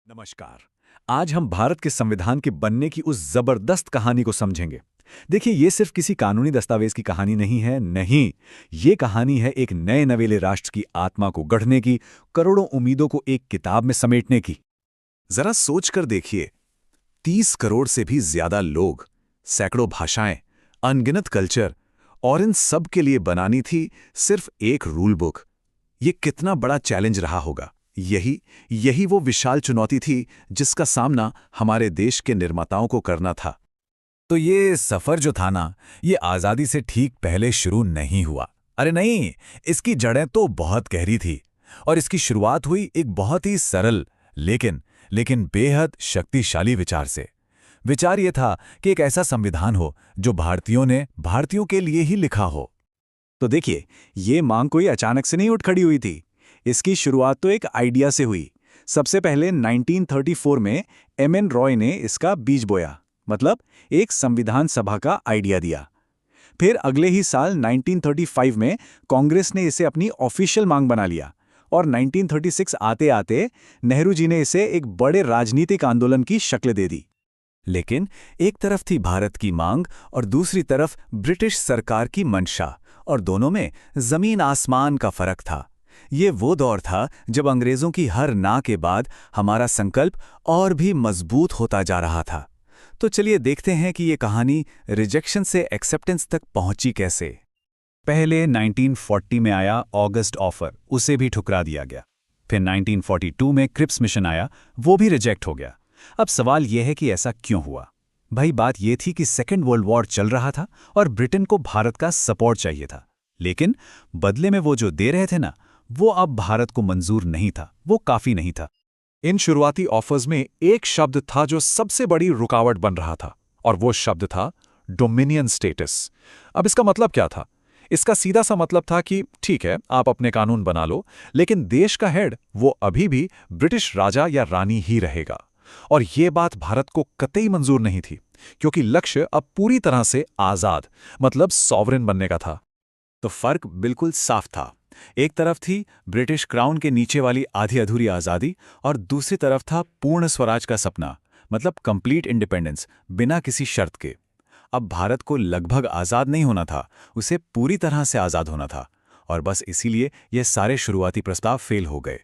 नमस्कार। आज हम भारत के संविधान के बनने की उस जबरदस्त कहानी को समझेंगे। देखिए, ये सिर्फ किसी कानूनी दस्तावेज की कहानी नहीं है, नहीं। ये कहानी है एक नए नवेले राष्ट्र की आत्मा को गढ़ने की, करोड़ों उम्मीदों को एक किताब में समेटने की। जरा सोचकर देखिए, 30 करोड़ से भी ज्यादा लोग, सैकड़ों भाषाएं, अनगिनत कल्चर, और इन सब के लिए बनानी थी सिर्फ एक रूल बुक। ये कितना बड़ा चैलेंज रहा होगा। यही यही वो विशाल चुनौती थी जिसका सामना हमारे देश के निर्माताओं को करना था। तो ये सफर जो था ना, ये आजादी से ठीक पहले शुरू नहीं हुआ। अरे नहीं, इसकी जड़ें तो बहुत गहरी थी। और इसकी शुरुआत हुई एक बहुत ही सरल लेकिन बेहद शक्तिशाली विचार से। विचार ये था कि एक ऐसा संविधान हो जो भारतीयों ने भारतीयों के लिए ही लिखा हो। तो देखिए, ये मांग कोई अचानक से नहीं उठ खड़ी हुई थी। इसकी शुरुआत तो एक आइडिया से हुई। सबसे पहले 1934 में एम.एन. रॉय ने इसका बीज बोया, मतलब एक संविधान सभा का आइडिया दिया। फिर अगले ही साल 1935 में कांग्रेस ने इसे अपनी ऑफिशियल मांग बना लिया, और 1936 आते आते नेहरू जी ने इसे एक बड़े राजनीतिक आंदोलन की शक्ल दे दी। लेकिन एक तरफ थी भारत की मांग और दूसरी तरफ ब्रिटिश सरकार की मंशा, और दोनों में जमीन आसमान का फर्क था। ये वो दौर था जब अंग्रेजों की हर ना के बाद हमारा संकल्प और भी मजबूत होता जा रहा था। तो चलिए देखते हैं कि ये कहानी रिजेक्शन से एक्सेप्टेंस तक पहुंची कैसे। पहले 1940 में आया ऑगस्ट ऑफर, उसे भी ठुकरा दिया गया। फिर 1942 में क्रिप्स मिशन आया, वो भी रिजेक्ट हो गया। अब सवाल यह है कि ऐसा क्यों हुआ? भाई, बात यह थी कि सेकेंड वर्ल्ड वॉर चल रहा था और ब्रिटेन को भारत का सपोर्ट चाहिए था। लेकिन बदले में वो जो दे रहे थे ना, वो अब भारत को मंजूर नहीं था, वो काफी नहीं था। इन शुरुआती ऑफर्स में एक शब्द था जो सबसे बड़ी रुकावट बन रहा था, और वो शब्द था डोमिनियन स्टेटस। अब इसका मतलब क्या था? इसका सीधा सा मतलब था कि ठीक है, आप अपने कानून बना लो, लेकिन देश का हेड वो अभी भी ब्रिटिश राजा या रानी ही रहेगा। और ये बात भारत को कतई मंजूर नहीं थी, क्योंकि लक्ष्य अब पूरी तरह से आजाद, मतलब सॉवरेन बनने का था। तो फर्क बिल्कुल साफ था। एक तरफ थी ब्रिटिश क्राउन के नीचे वाली आधी अधूरी आजादी, और दूसरी तरफ था पूर्ण स्वराज का सपना, मतलब कंप्लीट इंडिपेंडेंस, बिना किसी शर्त के। अब भारत को लगभग आजाद नहीं होना था, उसे पूरी तरह से आजाद होना था, और बस इसीलिए ये सारे शुरुआती प्रस्ताव फेल हो गए।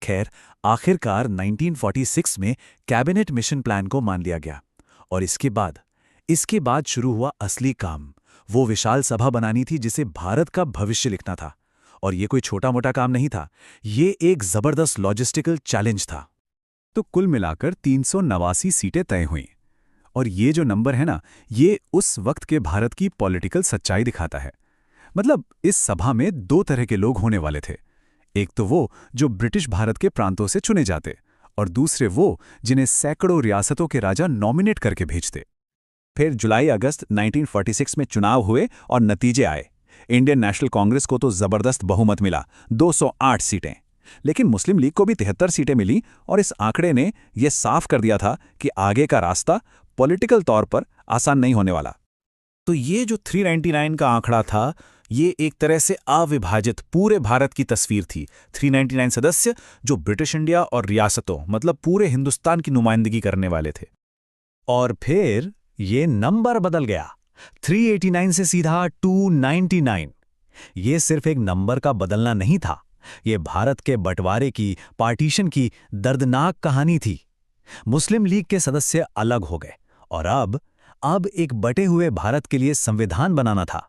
खैर, आखिरकार 1946 में कैबिनेट मिशन प्लान को मान लिया गया, और इसके बाद शुरू हुआ असली काम। वो विशाल सभा बनानी थी जिसे भारत का भविष्य लिखना था। और ये कोई छोटा मोटा काम नहीं था, ये एक जबरदस्त लॉजिस्टिकल चैलेंज था। तो कुल मिलाकर 389 सीटें तय हुईं। और ये जो नंबर है ना, ये उस वक्त के भारत की पॉलिटिकल सच्चाई दिखाता है। मतलब इस सभा में दो तरह के लोग होने वाले थे। एक तो वो जो ब्रिटिश भारत के प्रांतों से चुने जाते, और दूसरे वो जिन्हें सैकड़ों रियासतों के राजा नॉमिनेट करके भेजते। फिर जुलाई अगस्त 1946 में चुनाव हुए और नतीजे आए। इंडियन नेशनल कांग्रेस को तो जबरदस्त बहुमत मिला, 208 सीटें। लेकिन मुस्लिम लीग को भी 73 सीटें मिली, और इस आंकड़े ने यह साफ कर दिया था कि आगे का रास्ता पॉलिटिकल तौर पर आसान नहीं होने वाला। तो ये जो 399 का आंकड़ा था, ये एक तरह से अविभाजित पूरे भारत की तस्वीर थी। 399 सदस्य जो ब्रिटिश इंडिया और रियासतों, मतलब पूरे हिंदुस्तान की नुमाइंदगी करने वाले थे। और फिर ये नंबर बदल गया, 389 से सीधा 299। ये सिर्फ एक नंबर का बदलना नहीं था, ये भारत के बंटवारे की, पार्टीशन की दर्दनाक कहानी थी। मुस्लिम लीग के सदस्य अलग हो गए, और अब एक बटे हुए भारत के लिए संविधान बनाना था।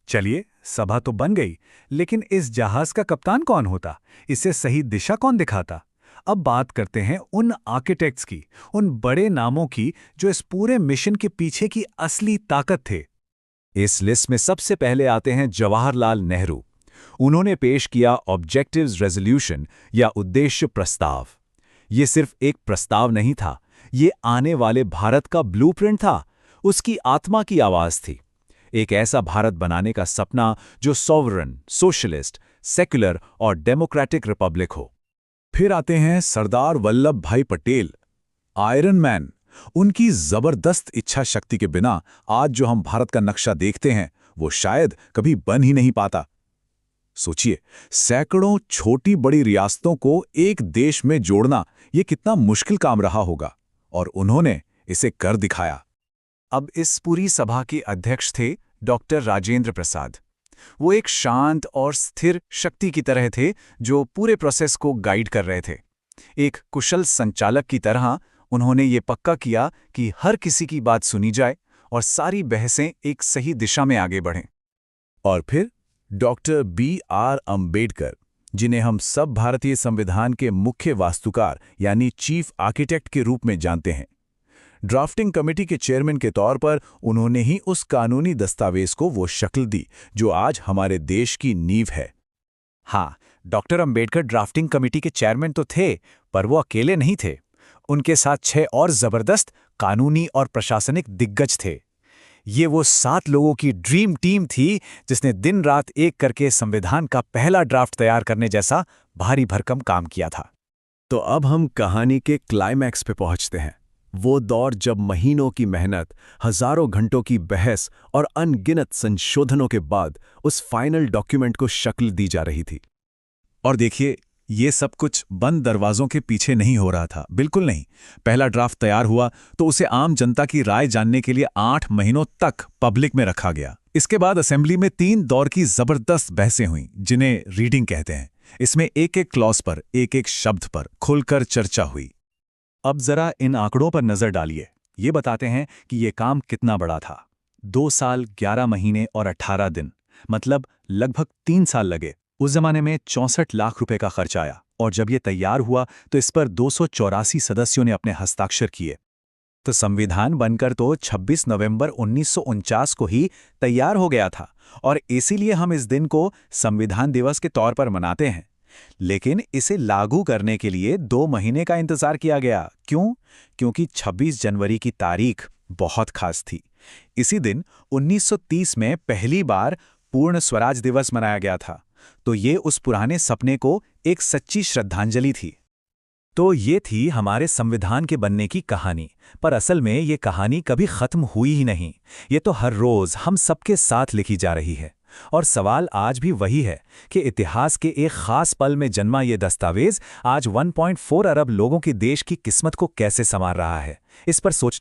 चलिए, सभा तो बन गई, लेकिन इस जहाज का कप्तान कौन होता? इसे सही दिशा कौन दिखाता? अब बात करते हैं उन आर्किटेक्ट्स की, उन बड़े नामों की जो इस पूरे मिशन के पीछे की असली ताकत थे। इस लिस्ट में सबसे पहले आते हैं जवाहरलाल नेहरू। उन्होंने पेश किया ऑब्जेक्टिव्स रेजोल्यूशन, या उद्देश्य प्रस्ताव। ये सिर्फ एक प्रस्ताव नहीं था, ये आने वाले भारत का ब्लूप्रिंट था, उसकी आत्मा की आवाज थी। एक ऐसा भारत बनाने का सपना जो सॉवरन, सोशलिस्ट, सेक्युलर और डेमोक्रेटिक रिपब्लिक हो। फिर आते हैं सरदार वल्लभ भाई पटेल, आयरन मैन। उनकी जबरदस्त इच्छा शक्ति के बिना आज जो हम भारत का नक्शा देखते हैं, वो शायद कभी बन ही नहीं पाता। सोचिए, सैकड़ों छोटी बड़ी रियासतों को एक देश में जोड़ना ये कितना मुश्किल काम रहा होगा, और उन्होंने इसे कर दिखाया। अब इस पूरी सभा के अध्यक्ष थे डॉक्टर राजेंद्र प्रसाद। वो एक शांत और स्थिर शक्ति की तरह थे जो पूरे प्रोसेस को गाइड कर रहे थे। एक कुशल संचालक की तरह उन्होंने ये पक्का किया कि हर किसी की बात सुनी जाए और सारी बहसें एक सही दिशा में आगे बढ़ें। और फिर डॉक्टर B.R. अम्बेडकर, जिन्हें हम सब भारतीय संविधान के मुख्य वास्तुकार यानी चीफ आर्किटेक्ट के रूप में जानते हैं, ड्राफ्टिंग कमेटी के चेयरमैन के तौर पर उन्होंने ही उस कानूनी दस्तावेज को वो शक्ल दी जो आज हमारे देश की नींव है। हाँ, डॉक्टर अंबेडकर ड्राफ्टिंग कमेटी के चेयरमैन तो थे, पर वो अकेले नहीं थे। उनके साथ 6 और जबरदस्त कानूनी और प्रशासनिक दिग्गज थे। ये वो 7 लोगों की ड्रीम टीम थी जिसने दिन रात एक करके संविधान का पहला ड्राफ्ट तैयार करने जैसा भारी भरकम काम किया था। तो अब हम कहानी के क्लाइमैक्स पे पहुंचते हैं। वो दौर जब महीनों की मेहनत, हजारों घंटों की बहस और अनगिनत संशोधनों के बाद उस फाइनल डॉक्यूमेंट को शक्ल दी जा रही थी। और देखिए, ये सब कुछ बंद दरवाजों के पीछे नहीं हो रहा था, बिल्कुल नहीं। पहला ड्राफ्ट तैयार हुआ तो उसे आम जनता की राय जानने के लिए 8 महीनों तक पब्लिक में रखा गया। इसके बाद असेंबली में 3 दौर की जबरदस्त बहसें हुईं, जिन्हें रीडिंग कहते हैं। इसमें एक-एक क्लॉज पर, एक-एक शब्द पर खुलकर चर्चा हुई। अब जरा इन आंकड़ों पर नजर डालिए। ये बताते हैं कि ये काम कितना बड़ा था। 2 साल 11 महीने और 18 दिन, मतलब लगभग 3 साल लगे। उस जमाने में 64 लाख रुपए का खर्च आया, और जब ये तैयार हुआ तो इस पर 284 सदस्यों ने अपने हस्ताक्षर किए। तो संविधान बनकर तो 26 नवंबर 1949 को ही तैयार हो गया था, और इसीलिए हम इस दिन को संविधान दिवस के तौर पर मनाते हैं। लेकिन इसे लागू करने के लिए 2 महीने का इंतजार किया गया। क्यों? क्योंकि 26 जनवरी की तारीख बहुत खास थी। इसी दिन 1930 में पहली बार पूर्ण स्वराज दिवस मनाया गया था। तो ये उस पुराने सपने को एक सच्ची श्रद्धांजलि थी। तो ये थी हमारे संविधान के बनने की कहानी। पर असल में ये कहानी कभी खत्म हुई ही नहीं। ये तो हर रोज हम सबके साथ लिखी जा रही है। और सवाल आज भी वही है कि इतिहास के एक खास पल में जन्मा ये दस्तावेज आज 1.4 अरब लोगों के देश की किस्मत को कैसे संवार रहा है। इस पर सोच